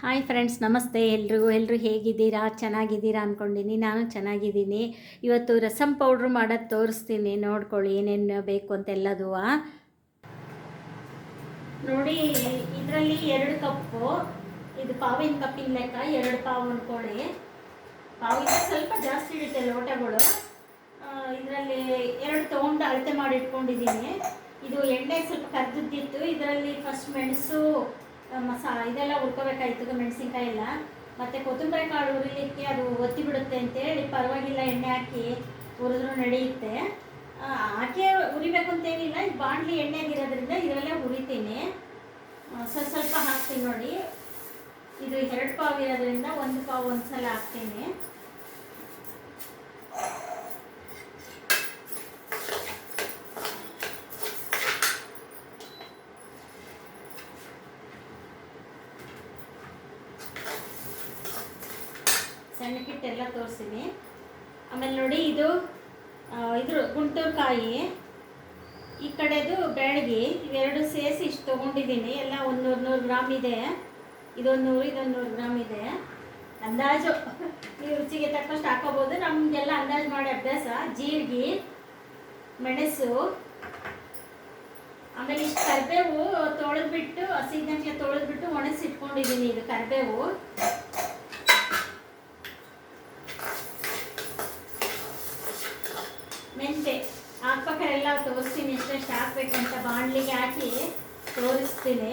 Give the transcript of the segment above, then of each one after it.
Hi friends, ನಮಸ್ತೆ ಎಲ್ಲರೂ ಹೇಗಿದ್ದೀರಾ? ಚೆನ್ನಾಗಿದ್ದೀರಾ ಅಂದ್ಕೊಂಡಿನಿ. ನಾನು ಚೆನ್ನಾಗಿದ್ದೀನಿ. ಇವತ್ತು ರಸಮ್ ಪೌಡ್ರ್ ಮಾಡೋದು ತೋರಿಸ್ತೀನಿ, ನೋಡ್ಕೊಳ್ಳಿ ಏನೇನು ಬೇಕು ಅಂತೆಲ್ಲದು. ನೋಡಿ, ಇದರಲ್ಲಿ 2 ಕಪ್ಪು, ಇದು ಪಾವಿನ ಕಪ್ಪಿನ ಲೆಕ್ಕ 2 ಪಾವು ಅಂದ್ಕೊಳ್ಳಿ. ಪಾವಿನ ಸ್ವಲ್ಪ ಜಾಸ್ತಿ ಇಡುತ್ತೆ ಲೋಟಗಳು. ಇದರಲ್ಲಿ 2 ತೊಗೊಂಡು ಅಳತೆ ಮಾಡಿ ಇಟ್ಕೊಂಡಿದ್ದೀನಿ. ಇದು ಎಣ್ಣೆ ಸ್ವಲ್ಪ ಕರ್ದಿದ್ದಿತ್ತು. ಇದರಲ್ಲಿ ಫಸ್ಟ್ ಮೆಣಸು ಇದೆಲ್ಲ ಹುರ್ಕೋಬೇಕಾಯ್ತು, ಮೆಣಸಿನ್ಕಾಯಿ ಎಲ್ಲ, ಮತ್ತು ಕೊತ್ತಂಬರಿ ಕಾಳು ಹುರಿಲಿಕ್ಕೆ ಅದು ಒತ್ತಿ ಬಿಡುತ್ತೆ ಅಂತೇಳಿ ಪರವಾಗಿಲ್ಲ, ಎಣ್ಣೆ ಹಾಕಿ ಹುರಿದ್ರೂ ನಡೆಯುತ್ತೆ. ಹಾಕಿ ಹುರಿಬೇಕು ಅಂತೇನಿಲ್ಲ, ಇದು ಬಾಣಲಿ ಎಣ್ಣೆಗಿರೋದ್ರಿಂದ ಇದರಲ್ಲೇ ಹುರಿತೀನಿ. ಸ್ವಲ್ಪ ಹಾಕ್ತೀನಿ ನೋಡಿ. ಇದು 2 ಪಾವು ಇರೋದ್ರಿಂದ 1 ಪಾವು ಒಂದ್ಸಲ ಹಾಕ್ತೀನಿ. ಸಣ್ಣಕ್ಕಿಟ್ಟೆಲ್ಲ ತೋರಿಸ್ತೀನಿ. ಆಮೇಲೆ ನೋಡಿ, ಇದ್ರ ಗುಂಟೂರು ಕಾಯಿ, ಈ ಕಡೆದು ಬ್ಯಾಡಗಿ, ಇವೆರಡು ಸೇರಿಸಿ ಇಷ್ಟು ತೊಗೊಂಡಿದ್ದೀನಿ. ಎಲ್ಲ 100 ಗ್ರಾಮ್ ಇದೆ. ಇದೊಂದು 100 ಗ್ರಾಮ್ ಇದೆ. ಅಂದಾಜು ನೀವು ರುಚಿಗೆ ತಕ್ಕಷ್ಟು ಹಾಕೋಬೋದು. ನಮಗೆಲ್ಲ ಅಂದಾಜು ಮಾಡಿ ಅಭ್ಯಾಸ. ಜೀರಿಗೆ, ಮೆಣಸು, ಆಮೇಲೆ ಇಷ್ಟು ಕರಿಬೇವು ತೊಳೆದ್ಬಿಟ್ಟು, ಹಸಿದಂಗೆ ತೊಳೆದ್ಬಿಟ್ಟು ಒಣಗಿಸಿಟ್ಕೊಂಡಿದ್ದೀನಿ. ಇದು ಕರಿಬೇವು. ಮೆಂತೆ ಹಾಕ್ಬೇಕಾರೆಲ್ಲ ತೋರಿಸ್ತೀನಿ, ಎಷ್ಟೆಷ್ಟು ಹಾಕ್ಬೇಕಂತ ಬಾಣಲಿಗೆ ಹಾಕಿ ತೋರಿಸ್ತೀನಿ.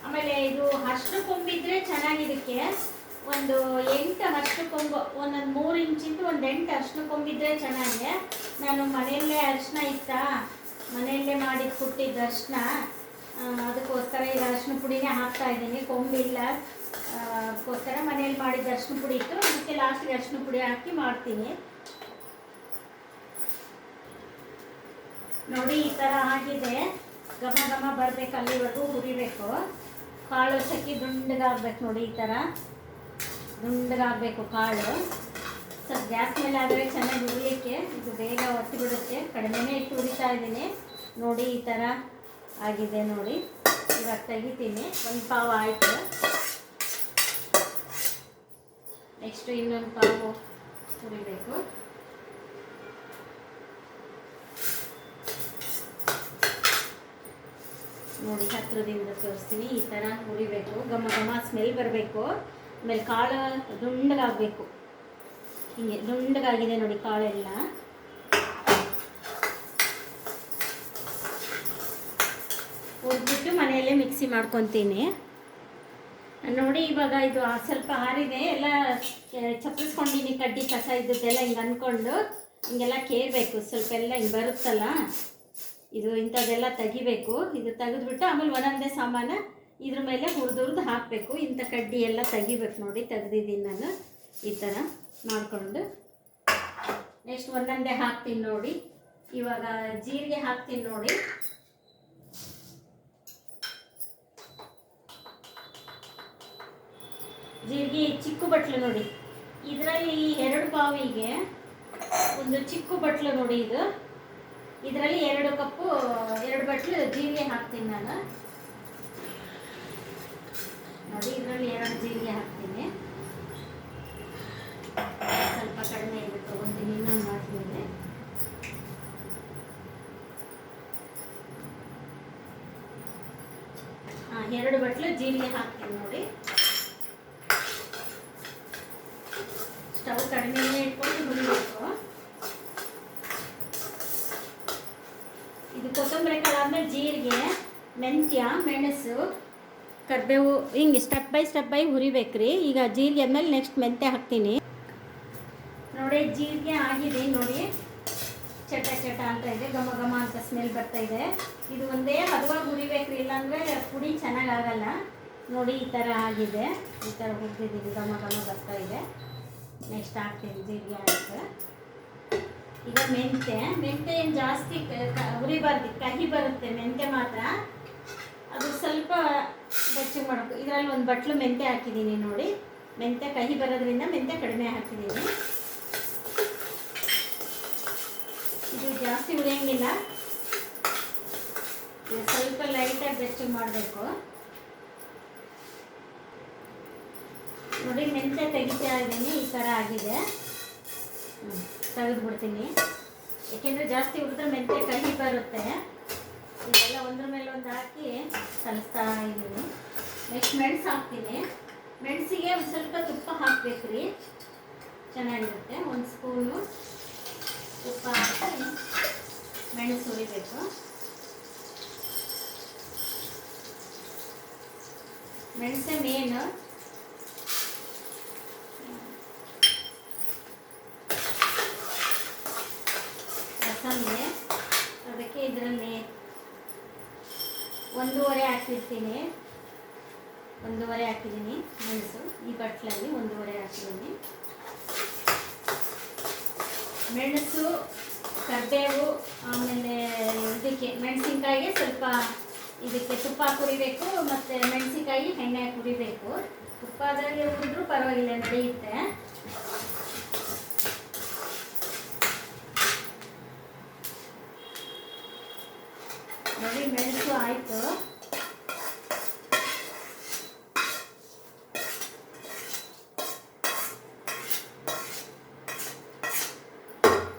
ಆಮೇಲೆ ಇದು ಅರಿಶಿನ ಕೊಂಬಿದ್ರೆ ಚೆನ್ನಾಗಿದಕ್ಕೆ. ಒಂದು 8 ಅರಿಶಿನ ಕೊಂಬು, ಒಂದೊಂದು 3 ಇಂಚಿಂದು ಒಂದು 8 ಅರಿಶಿನ ಕೊಂಬಿದ್ರೆ ಚೆನ್ನಾಗಿದೆ. ನಾನು ಮನೆಯಲ್ಲೇ ಅರಿಶಿನ ಇತ್ತಾ, ಮನೆಯಲ್ಲೇ ಮಾಡಿ ಕೊಟ್ಟಿದ್ದ ಅರಿಶಿನ, ಅದಕ್ಕೋಸ್ಕರ ಈಗ ಅರಿಶಿನ ಪುಡಿನೇ ಹಾಕ್ತಾ ಇದ್ದೀನಿ. ಕೊಂಬಿಲ್ಲ, ಅದಕ್ಕೋಸ್ಕರ ಮನೇಲಿ ಮಾಡಿದ ಅರಿಶಿನ ಪುಡಿ ಇತ್ತು, ಅದಕ್ಕೆ ಲಾಸ್ಟಿಗೆ ಅರಿಶಿನ ಪುಡಿ ಹಾಕಿ ಮಾಡ್ತೀನಿ. ನೋಡಿ, ಈ ಥರ ಆಗಿದೆ. ಘಮ ಘಮ ಬರಬೇಕು, ಅಲ್ಲಿವರೆಗೂ ಹುರಿಬೇಕು. ಕಾಳು ಸಕ್ಕಿ ದುಂಡಗಾಗಬೇಕು ನೋಡಿ, ಈ ಥರ ದುಂಡಗಾಗಬೇಕು ಕಾಳು. ಸ್ವಲ್ಪ ಗ್ಯಾಸ್ ಮೇಲೆ ಆದರೆ ಚೆನ್ನಾಗಿ ಹುರಿಯೋಕ್ಕೆ, ಇದು ಬೇಗ ಒತ್ತಿ ಬಿಡುತ್ತೆ. ಕಡಿಮೆನೇ ಇಟ್ಟು ಹುರಿತಾ ಇದ್ದೀನಿ. ನೋಡಿ, ಈ ಥರ ಆಗಿದೆ ನೋಡಿ. ಇವಾಗ ತೆಗಿತೀನಿ. 1 ಪಾವು ಆಯಿತು. ನೆಕ್ಸ್ಟು ಇನ್ನೊಂದು ಪಾವು ಹುರಿಬೇಕು. ನೋಡಿ, ಹತ್ತಿರದಿಂದ ತೋರಿಸ್ತೀನಿ. ಈ ಥರ ಹುರಿಬೇಕು, ಘಮ ಘಮ ಸ್ಮೆಲ್ ಬರಬೇಕು. ಆಮೇಲೆ ಕಾಳು ದುಂಡಗಾಗಬೇಕು. ಹೀಗೆ ದುಂಡಗಾಗಿದೆ ನೋಡಿ ಕಾಳೆಲ್ಲ. ಹುರಿದ್ಬಿಟ್ಟು ಮನೆಯಲ್ಲೇ ಮಿಕ್ಸಿ ಮಾಡ್ಕೊತೀನಿ ನೋಡಿ. ಇವಾಗ ಇದು ಸ್ವಲ್ಪ ಆರಿದೆ, ಎಲ್ಲ ಚಪ್ಪರಿಸ್ಕೊಂಡಿನಿ. ಕಡ್ಡಿ ಕಸ ಇದ್ದದ್ದೆಲ್ಲ ಹಿಂಗೆ ಅಂದ್ಕೊಂಡು ಹಿಂಗೆಲ್ಲ ಕೇರಬೇಕು. ಸ್ವಲ್ಪ ಎಲ್ಲ ಹಿಂಗೆ ಬರುತ್ತಲ್ಲ, ಇದು ಇಂಥದ್ದೆಲ್ಲ ತೆಗಿಬೇಕು. ಇದು ತೆಗೆದ್ಬಿಟ್ಟು ಆಮೇಲೆ ಒಂದೊಂದೇ ಸಾಮಾನು ಇದ್ರ ಮೇಲೆ ಹುರಿದು ಹಾಕಬೇಕು. ಇಂಥ ಕಡ್ಡಿ ಎಲ್ಲ ತೆಗಿಬೇಕು ನೋಡಿ. ತೆಗೆದಿದ್ದೀನಿ ನಾನು ಈ ಥರ ಮಾಡಿಕೊಂಡು. ನೆಕ್ಸ್ಟ್ ಒಂದೊಂದೇ ಹಾಕ್ತೀನಿ ನೋಡಿ. ಇವಾಗ ಜೀರಿಗೆ ಹಾಕ್ತೀನಿ ನೋಡಿ. ಜೀರಿಗೆ ಚಿಕ್ಕ ಬಟ್ಲು ನೋಡಿ. ಇದರಲ್ಲಿ 2 ಪಾವಿಗೆ ಒಂದು ಚಿಕ್ಕ ಬಟ್ಲು ನೋಡಿ. ಇದರಲ್ಲಿ 2 ಕಪ್ಪು 2 ಬಟ್ಲು ಜೀರಿಗೆ ಹಾಕ್ತೀನಿ ನಾನು ನೋಡಿ. ಇದರಲ್ಲಿ 2 ಜೀರಿಗೆ ಹಾಕ್ತೀನಿ. ಸ್ವಲ್ಪ ಕಡಿಮೆ ಇದೆ ತೊಗೊತೀನಿ, ಇನ್ನೊಂದು ಮಾಡ್ತೀನಿ. ಹಾಂ, 2 ಬಟ್ಲು ಜೀರಿಗೆ ಹಾಕ್ತೀನಿ ನೋಡಿ. ಸ್ಟವ್ ಕಡಿಮೆನೇ ಇಟ್ಕೊಂಡು ಹುರಿಬೇಕು. ಇದು ಕೊತ್ತಂಬರಿ ಕಾಳು ಆದಮೇಲೆ ಜೀರಿಗೆ, ಮೆಂತ್ಯ, ಮೆಣಸು, ಕರಿಬೇವು, ಹಿಂಗೆ ಸ್ಟೆಪ್ ಬೈ ಹುರಿಬೇಕ್ರಿ. ಈಗ ಜೀರಿಗೆ ಆದಮೇಲೆ ನೆಕ್ಸ್ಟ್ ಮೆಂತ್ಯ ಹಾಕ್ತೀನಿ ನೋಡಿ. ಜೀರಿಗೆ ಆಗಿದೆ ನೋಡಿ, ಚಟ ಅಂತ ಇದೆ, ಘಮ ಘಮ ಅಂತ ಸ್ಮೆಲ್ ಬರ್ತಾ ಇದೆ. ಇದು ಒಂದೇ ಹದವಾಗಿ ಹುರಿಬೇಕ್ರಿ, ಇಲ್ಲಾಂದರೆ ಪುಡಿ ಚೆನ್ನಾಗಾಗಲ್ಲ ನೋಡಿ. ಈ ಥರ ಆಗಿದೆ, ಈ ಥರ ಹುರಿದಿದ್ದೀನಿ, ಘಮ ಬರ್ತಾ ಇದೆ. ನೆಕ್ಸ್ಟ್ ಹಾಕ್ತೀನಿ ಜೀರಿಗೆ ಆಯಿತು. ಈಗ ಮೆಂತ್ಯ ಏನು ಜಾಸ್ತಿ ಹುರಿಬಾರ್ದು, ಕಹಿ ಬರುತ್ತೆ ಮೆಂತ್ಯ ಮಾತ್ರ. ಅದು ಸ್ವಲ್ಪ ಬೆಚ್ಚಗೆ ಮಾಡಬೇಕು. ಇದರಲ್ಲಿ 1 ಬಟ್ಲು ಮೆಂತ್ಯ ಹಾಕಿದ್ದೀನಿ ನೋಡಿ. ಮೆಂತ್ಯ ಕಹಿ ಬರೋದ್ರಿಂದ ಮೆಂತ್ಯ ಕಡಿಮೆ ಹಾಕಿದ್ದೀನಿ. ಇದು ಜಾಸ್ತಿ ಹುರಿಯಂಗಿಲ್ಲ, ಸ್ವಲ್ಪ ಲೈಟಾಗಿ ಬೆಚ್ಚಗೆ ಮಾಡಬೇಕು. ನೋಡಿ ಮೆಂತ್ಯ ತೆಗಿತಾ ಇದ್ದೀನಿ, ಈ ಥರ ಆಗಿದೆ. ತೆಗೆದುಬಿಡ್ತೀನಿ, ಏಕೆಂದರೆ ಜಾಸ್ತಿ ಹುರಿದ್ರೆ ಮೆಂತ್ಯ ಕಹಿ ಬರುತ್ತೆ. ಇದೆಲ್ಲ ಒಂದ್ರ ಮೇಲೆ ಒಂದು ಹಾಕಿ ಕಲಿಸ್ತಾ ಇದ್ದೀನಿ. ನೆಕ್ಸ್ಟ್ ಮೆಣಸು ಹಾಕ್ತೀನಿ. ಮೆಣಸಿಗೆ ಒಂದು ಸ್ವಲ್ಪ ತುಪ್ಪ ಹಾಕಬೇಕು ರೀ, ಚೆನ್ನಾಗಿರುತ್ತೆ. ಒಂದು ಸ್ಪೂನು ತುಪ್ಪ ಹಾಕಿ ಮೆಣಸು ಹುರಿಬೇಕು. ಮೆಣಸೇ ಮೇನು. ರಸಮ್ಗೆ ಅದಕ್ಕೆ ಇದರಲ್ಲಿ 1.5 ಹಾಕಿರ್ತೀನಿ. 1.5 ಹಾಕಿದ್ದೀನಿ ಮೆಣಸು. ಈ ಬಟ್ಲಲ್ಲಿ 1.5 ಹಾಕಿದ್ದೀನಿ. ಮೆಣಸು, ಕರಿಬೇವು, ಆಮೇಲೆ ಇದಕ್ಕೆ ಮೆಣಸಿನ್ಕಾಯಿಗೆ ಸ್ವಲ್ಪ ಇದಕ್ಕೆ ತುಪ್ಪ ಹುರಿಬೇಕು, ಮತ್ತು ಮೆಣಸಿನ್ಕಾಯಿ ಎಣ್ಣೆ ಹುರಿಬೇಕು. ತುಪ್ಪದಲ್ಲಿ ಹುರಿದ್ರೂ ಪರವಾಗಿಲ್ಲ, ನಡೆಯುತ್ತೆ. ನೋಡಿ ಮೆಣಸು ಆಯಿತು.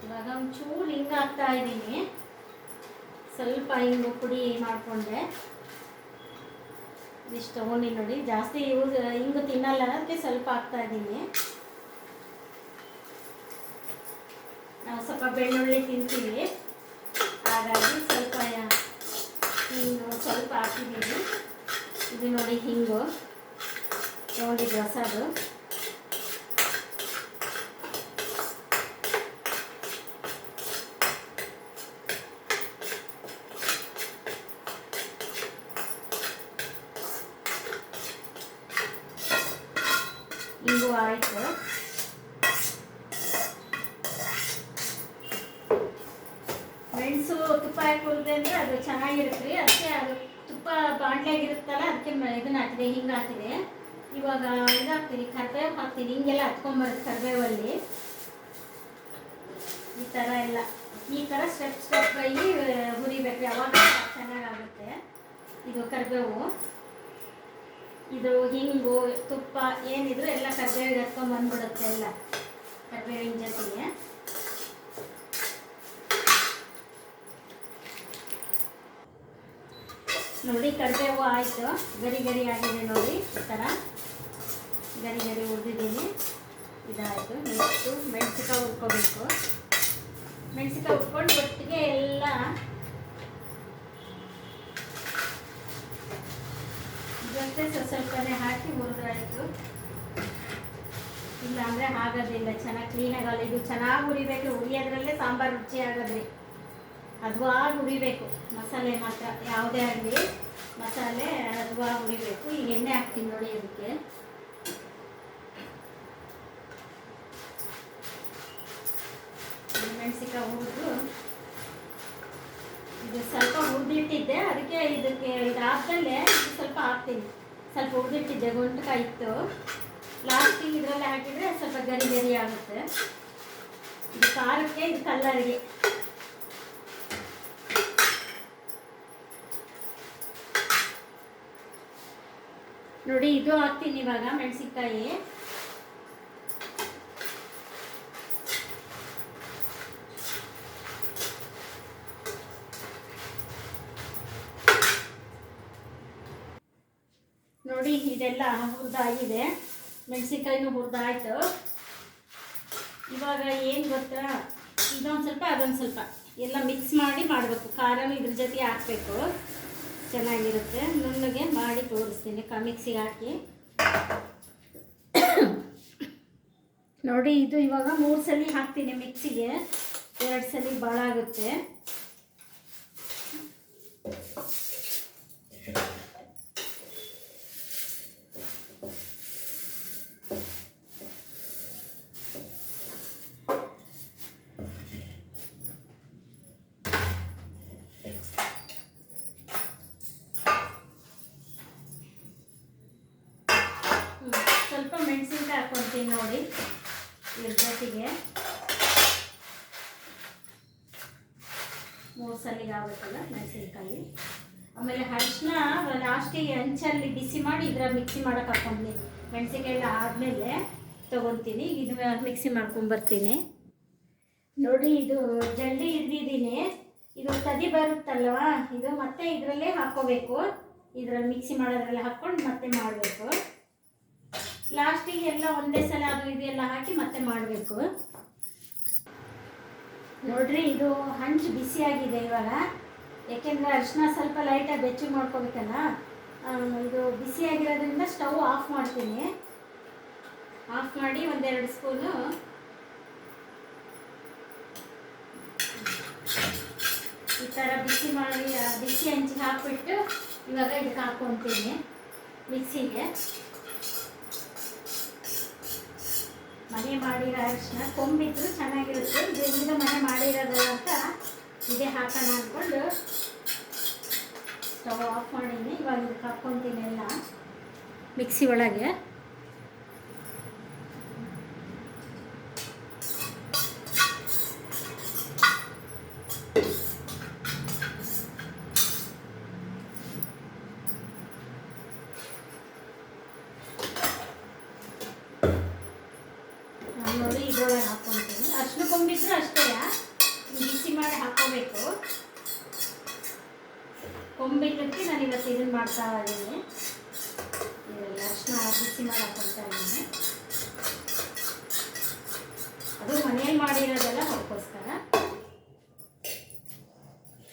ಇವಾಗ ಒಂಚೂರು ಹಿಂಗೆ ಹಾಕ್ತಾ ಇದ್ದೀನಿ. ಸ್ವಲ್ಪ ಹಿಂಗು ಪುಡಿ ಮಾಡಿಕೊಂಡೆ. ಇದಿಷ್ಟು ಓಣಿ ನೋಡಿ, ಜಾಸ್ತಿ ಹಿಂಗು ತಿನ್ನಲ್ಲ, ಅದಕ್ಕೆ ಸ್ವಲ್ಪ ಹಾಕ್ತಾ ಇದ್ದೀನಿ. ನಾವು ಸ್ವಲ್ಪ ಬೆಳ್ಳುಳ್ಳಿ ತಿಂತೀವಿ, ಹಾಗಾಗಿ ಸ್ವಲ್ಪ ಹಿಂಗು ಸ್ವಲ್ಪ ಹಾಕಿದ್ದೀನಿ. ಇದು ನೋಡಿ ಹಿಂಗು ತೊಗೊಂಡಿದ್ದು ಹೊಸದು. ಹಿಂಗು ಆಯಿತು. ಮೆಣಸು ತುಪ್ಪ ಹಾಕಿ ಹುರಿದ್ರೆ ಅಂದರೆ ಅದು ಚೆನ್ನಾಗಿರುತ್ತೆ. ಅದಕ್ಕೆ ಅದು ತುಪ್ಪ ಬಾಂಡ್ಲಾಗಿರುತ್ತಲ್ಲ, ಅದಕ್ಕೆ ಇದನ್ನ ಹಾಕಿದೆ, ಹಿಂಗೆ ಹಾಕಿದೆ. ಇವಾಗ ಇದು ಹಾಕ್ತೀನಿ, ಕರಿಬೇವು ಹಾಕ್ತೀನಿ. ಹಿಂಗೆಲ್ಲ ಹತ್ಕೊಂಬರುತ್ತೆ ಕರಿಬೇವಲ್ಲಿ. ಈ ಥರ ಎಲ್ಲ ಈ ಥರ ಸ್ಟೆಪ್ ಆಗಿ ಹುರಿಬೇಕು, ಯಾವಾಗ ಚೆನ್ನಾಗಾಗುತ್ತೆ. ಇದು ಕರಿಬೇವು, ಇದು ಹಿಂಗು ತುಪ್ಪ ಏನಿದ್ರು ಎಲ್ಲ ಕರಿಬೇವಿಗೆ ಹತ್ಕೊಂಡ್ಬಂದ್ಬಿಡುತ್ತೆ, ಎಲ್ಲ ಕರಿಬೇವಿನ ಜೊತೆಗೆ. ನೋಡಿ ಕರಿಬೇವು ಆಯಿತು, ಗರಿ ಗರಿ ಆಗಿದೆ ನೋಡಿ. ಈ ಥರ ಗರಿ ಗರಿ ಹುರಿದಿದ್ದೀನಿ, ಇದಾಯಿತು. ನೆಕ್ಸ್ಟು ಮೆಣಸಿನ್ಕಾಯಿ ಹುರ್ಕೋಬೇಕು. ಮೆಣಸಿನ್ಕಾಯಿ ಹುರ್ಕೊಂಡು ಒಟ್ಟಿಗೆ ಎಲ್ಲ ಜೊತೆ ಸ್ವಲ್ಪನೇ ಹಾಕಿ ಹುರಿದ್ರಾಯಿತು. ಇಲ್ಲಾಂದರೆ ಆಗೋದಿಲ್ಲ, ಚೆನ್ನಾಗಿ ಕ್ಲೀನಾಗಲ್ಲ. ಇದು ಚೆನ್ನಾಗಿ ಹುರಿಬೇಕು, ಹುರಿಯೋದ್ರಲ್ಲೇ ಸಾಂಬಾರು ರುಚಿ ಆಗೋದ್ರಿ. ಹದವಾಗಿ ಹುರಿಬೇಕು ಮಸಾಲೆ ಮಾತ್ರ, ಯಾವುದೇ ಆಗಲಿ ಮಸಾಲೆ ಹದವಾಗಿ ಹುರಿಬೇಕು. ಈಗ ಎಣ್ಣೆ ಹಾಕ್ತೀನಿ ನೋಡಿ, ಅದಕ್ಕೆ ಮೆಣಸಿನ್ಕಾಯಿ ಹುರಿದು ಇದು ಸ್ವಲ್ಪ ಹುರಿದಿಟ್ಟಿದ್ದೆ, ಅದಕ್ಕೆ ಇದಕ್ಕೆ ಇದಾದ್ಮೇಲೆ ಸ್ವಲ್ಪ ಹಾಕ್ತೀನಿ. ಸ್ವಲ್ಪ ಹುರಿದಿಟ್ಟಿದ್ದೆ, ಗುಂಟಕಾಯಿ ಇತ್ತು. ಲಾಸ್ಟಿಗೆ ಇದರಲ್ಲೇ ಹಾಕಿದರೆ ಸ್ವಲ್ಪ ಗರಿ ಗರಿ ಆಗುತ್ತೆ. ಇದು ಖಾರಕ್ಕೆ, ಇದು ಕಲ್ಲರಿಗೆ. ನೋಡಿ ಇದು ಹಾಕ್ತೀನಿ ಇವಾಗ ಮೆಣಸಿನ್ಕಾಯಿ. ನೋಡಿ ಇದೆಲ್ಲ ಹುರಿದಾಗಿದೆ, ಮೆಣಸಿನ್ಕಾಯಿನೂ ಹುರಿದಾಯ್ತು. ಇವಾಗ ಏನು ಗೊತ್ತಾ, ಇದೊಂದು ಸ್ವಲ್ಪ ಅದೊಂದು ಸ್ವಲ್ಪ ಎಲ್ಲ ಮಿಕ್ಸ್ ಮಾಡಿ ಮಾಡಬೇಕು. ಖಾರನೂ ಇದ್ರ ಜೊತೆ ಹಾಕಬೇಕು, ಚೆನ್ನಾಗಿರುತ್ತೆ. ನುಣ್ಣಗೆ ಮಾಡಿ ತೋರಿಸ್ತೀನಿ. ಮಿಕ್ಸಿಗೆ ಹಾಕಿ ನೋಡಿ. ಇದು ಇವಾಗ 3 ಸಲ ಹಾಕ್ತೀನಿ ಮಿಕ್ಸಿಗೆ, 2 ಸಲ ಭಾಳ ಆಗುತ್ತೆ. ಸ್ವಲ್ಪ ಮೆಣಸಿನ್ಕಾಯಿ ಹಾಕ್ಕೊಳ್ತೀನಿ ನೋಡಿ, ಇದ್ರ ಜೊತೆಗೆ 3 ಸಲಿಗೆ ಆಗುತ್ತಲ್ಲ ಮೆಣಸಿನ್ಕಾಯಿ. ಆಮೇಲೆ ಅರಿಶಿನ ಲಾಸ್ಟಿಗೆ ಹಂಚಲ್ಲಿ ಬಿಸಿ ಮಾಡಿ ಇದರ ಮಿಕ್ಸಿ ಮಾಡೋಕೆ ಹಾಕ್ಕೊಂತೀನಿ. ಮೆಣಸಿನ್ಕಾಯಿ ಎಲ್ಲ ಆದಮೇಲೆ ತೊಗೊತೀನಿ. ಇದು ಮಿಕ್ಸಿ ಮಾಡ್ಕೊಂಬರ್ತೀನಿ. ನೋಡಿ ಇದು ಜಲ್ದಿ ಹಿಡ್ದಿದ್ದೀನಿ. ಇದು ತದಿ ಬರುತ್ತಲ್ವ, ಇದು ಮತ್ತೆ ಇದರಲ್ಲೇ ಹಾಕ್ಕೋಬೇಕು. ಇದರಲ್ಲಿ ಮಿಕ್ಸಿ ಮಾಡೋದ್ರಲ್ಲಿ ಹಾಕ್ಕೊಂಡು ಮತ್ತೆ ಮಾಡಬೇಕು. ಲಾಸ್ಟಿಗೆ ಎಲ್ಲ ಒಂದೇ ಸಲ ಅದು ಇದೆಲ್ಲ ಹಾಕಿ ಮತ್ತೆ ಮಾಡಬೇಕು. ನೋಡ್ರಿ ಇದು ಹಂಚು ಬಿಸಿಯಾಗಿದೆ ಇವಾಗ. ಯಾಕೆಂದರೆ ಅರಿಶಿನ ಸ್ವಲ್ಪ ಲೈಟಾಗಿ ಬೆಚ್ಚಗೆ ಮಾಡ್ಕೋಬೇಕಲ್ಲ. ಇದು ಬಿಸಿಯಾಗಿರೋದ್ರಿಂದ ಸ್ಟವ್ ಆಫ್ ಮಾಡ್ತೀನಿ. ಆಫ್ ಮಾಡಿ ಒಂದೆರಡು ಸ್ಪೂನು ಈ ಥರ ಬಿಸಿ ಮಾಡಿ ಬಿಸಿ ಹಂಚಿಗೆ ಹಾಕ್ಬಿಟ್ಟು ಇವಾಗ ಇದಕ್ಕೆ ಹಾಕ್ಕೊತೀನಿ ಮಿಕ್ಸಿಗೆ. ಮನೆ ಮಾಡಿರೋ ಅರಿಶಿನ ಕೊಂಬಿದ್ರು ಚೆನ್ನಾಗಿರುತ್ತೆ. ಇದರಿಂದ ಮನೆ ಮಾಡಿರೋದು ಅಂತ ಇದೇ ಹಾಕೋಣ ಅಂದ್ಕೊಂಡು ಸ್ಟವ್ ಆಫ್ ಮಾಡೀನಿ. ಇವಾಗ ಇದಕ್ಕೆ ಹಾಕ್ಕೊತೀನಿ ಎಲ್ಲ ಮಿಕ್ಸಿ ಒಳಗೆ. ನೋಡಿ ಇದ್ರೊಳಗೆ ಹಾಕ್ಕೊತೀನಿ. ಅರಿಶಿನ ಕೊಂಬಿದ್ರು ಅಷ್ಟೇ ಬಿಸಿ ಮಾಡಿ ಹಾಕ್ಕೋಬೇಕು. ಕೊಂಬಿಲ್ಲಕ್ಕೆ ನಾನು ಇವತ್ತು ಇದನ್ನು ಮಾಡ್ತಾ ಇದ್ದೀನಿ. ಇದೆಲ್ಲ ಅರಿಶಿನ ಬಿಸಿ ಮಾಡಿ ಹಾಕ್ಕೊಳ್ತಾ ಇದ್ದೀನಿ. ಅದು ಮನೆಯಲ್ಲಿ ಮಾಡಿರೋದೆಲ್ಲ ಅದಕ್ಕೋಸ್ಕರ.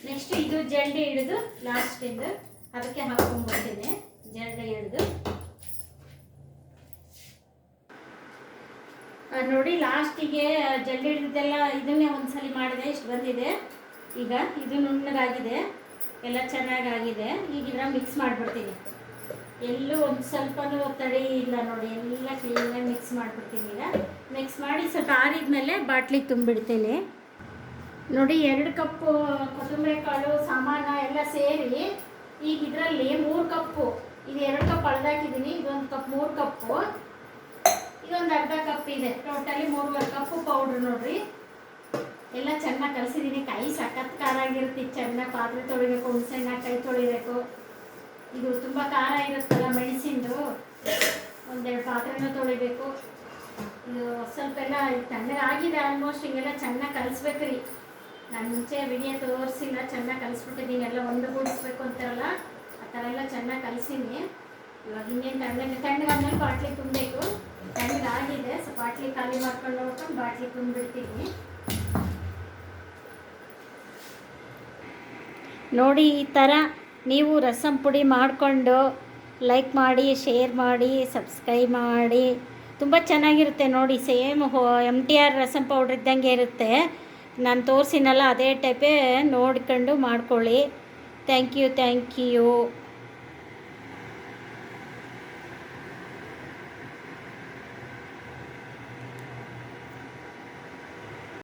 ನೆಕ್ಸ್ಟ್ ಇದು ಜಲ್ದಿ ಹಿಡಿದು ಲಾಸ್ಟಿಂದು ಅದಕ್ಕೆ ಹಾಕ್ಕೊಂಡ್ಬಿಡ್ತೀನಿ. ಜಲ್ದಿ ಹಿಡಿದು ನೋಡಿ ಲಾಸ್ಟಿಗೆ ಜಲ್ದಿ ಹಿಡಿದೆಲ್ಲ ಇದನ್ನೇ ಒಂದ್ಸಲಿ ಮಾಡಿದೆ. ಇಷ್ಟು ಬಂದಿದೆ. ಈಗ ಇದು ನುಣ್ಣಗಾಗಿದೆ, ಎಲ್ಲ ಚೆನ್ನಾಗಾಗಿದೆ. ಈಗ ಇದನ್ನ ಮಿಕ್ಸ್ ಮಾಡಿಬಿಡ್ತೀನಿ. ಎಲ್ಲೂ ಒಂದು ಸ್ವಲ್ಪನೂ ತಡಿ ಇಲ್ಲ ನೋಡಿ, ಎಲ್ಲ ಕ್ಲೀನಾಗಿ ಮಿಕ್ಸ್ ಮಾಡಿಬಿಡ್ತೀನಿ. ಈಗ ಮಿಕ್ಸ್ ಮಾಡಿ ಸ್ವಲ್ಪ ಆರಿದ್ಮೇಲೆ ಬಾಟ್ಲಿಗೆ ತುಂಬಿಡ್ತೀನಿ. ನೋಡಿ 2 ಕಪ್ಪು ಕೊತ್ತಂಬರಿ ಕಾಳು ಸಾಮಾನು ಎಲ್ಲ ಸೇರಿ ಈಗ ಇದರಲ್ಲಿ 3 ಕಪ್ಪು, ಇದು 2 ಕಪ್ ಅಳ್ದಾಕಿದ್ದೀನಿ. ಇದೊಂದು ಕಪ್ 3 ಕಪ್ಪು, ಇದೊಂದು ಅರ್ಧ ಕಪ್ ಇದೆ. ಟೋಟಲಿ 3.5 ಕಪ್ಪು ಪೌಡ್ರ್. ನೋಡ್ರಿ ಎಲ್ಲ ಚೆನ್ನಾಗಿ ಕಲಸಿದ್ದೀನಿ. ಕೈ ಸಖತ್ ಖಾರ ಆಗಿರುತ್ತೆ. ಚೆನ್ನಾಗಿ ಪಾತ್ರೆ ತೊಳಿಬೇಕು, ಹುಣಸೆಹಣ್ಣ ಕೈ ತೊಳಿಬೇಕು. ಇದು ತುಂಬ ಖಾರ ಇರುತ್ತಲ್ಲ ಮೆಣಸಿಂದು, ಒಂದೆರಡು ಪಾತ್ರೆನೂ ತೊಳಿಬೇಕು. ಇದು ಸ್ವಲ್ಪ ಎಲ್ಲ ತಣ್ಣಗಾಗಿದೆ ಆಲ್ಮೋಸ್ಟ್. ಹಿಂಗೆಲ್ಲ ಚೆನ್ನಾಗಿ ಕಲಿಸ್ಬೇಕ್ರಿ. ನಾನು ಮುಂಚೆ ವಿಡಿಯೋ ತೋರಿಸಿಲ್ಲ, ಚೆನ್ನಾಗಿ ಕಲಿಸ್ಬಿಟ್ಟಿದ್ದೀನಿ. ಎಲ್ಲ ಒಂದು ಗೂಡಿಸ್ಬೇಕು ಅಂತಾರಲ್ಲ ಆ ಥರ ಎಲ್ಲ ಚೆನ್ನಾಗಿ ಕಲಿಸೀನಿ. ಇವಾಗ ಇನ್ನೇನು ತಣ್ಣಗಾದ್ಮೇಲೆ ಬಾಟ್ಲಿ ತುಂಬಬೇಕು. ತಣ್ಣಗಾಗಿದೆ, ಸೊ ಬಾಟ್ಲಿ ಖಾಲಿ ಮಾಡ್ಕೊಂಡು ನೋಡ್ಕೊಂಡು ಬಾಟ್ಲಿ ತುಂಬಿಡ್ತೀನಿ. ನೋಡಿ ಈ ಥರ ನೀವು ರಸಂ ಪುಡಿ ಮಾಡಿಕೊಂಡು ಲೈಕ್ ಮಾಡಿ, ಶೇರ್ ಮಾಡಿ, ಸಬ್ಸ್ಕ್ರೈಬ್ ಮಾಡಿ. ತುಂಬ ಚೆನ್ನಾಗಿರುತ್ತೆ ನೋಡಿ. ಸೇಮ್ MTR ರಸಂ ಪೌಡ್ರ್ ಇದ್ದಂಗೆ ಇರುತ್ತೆ. ನಾನು ತೋರಿಸಿನಲ್ಲ ಅದೇ ಟೈಪೇ ನೋಡ್ಕೊಂಡು ಮಾಡ್ಕೊಳ್ಳಿ. Thank you.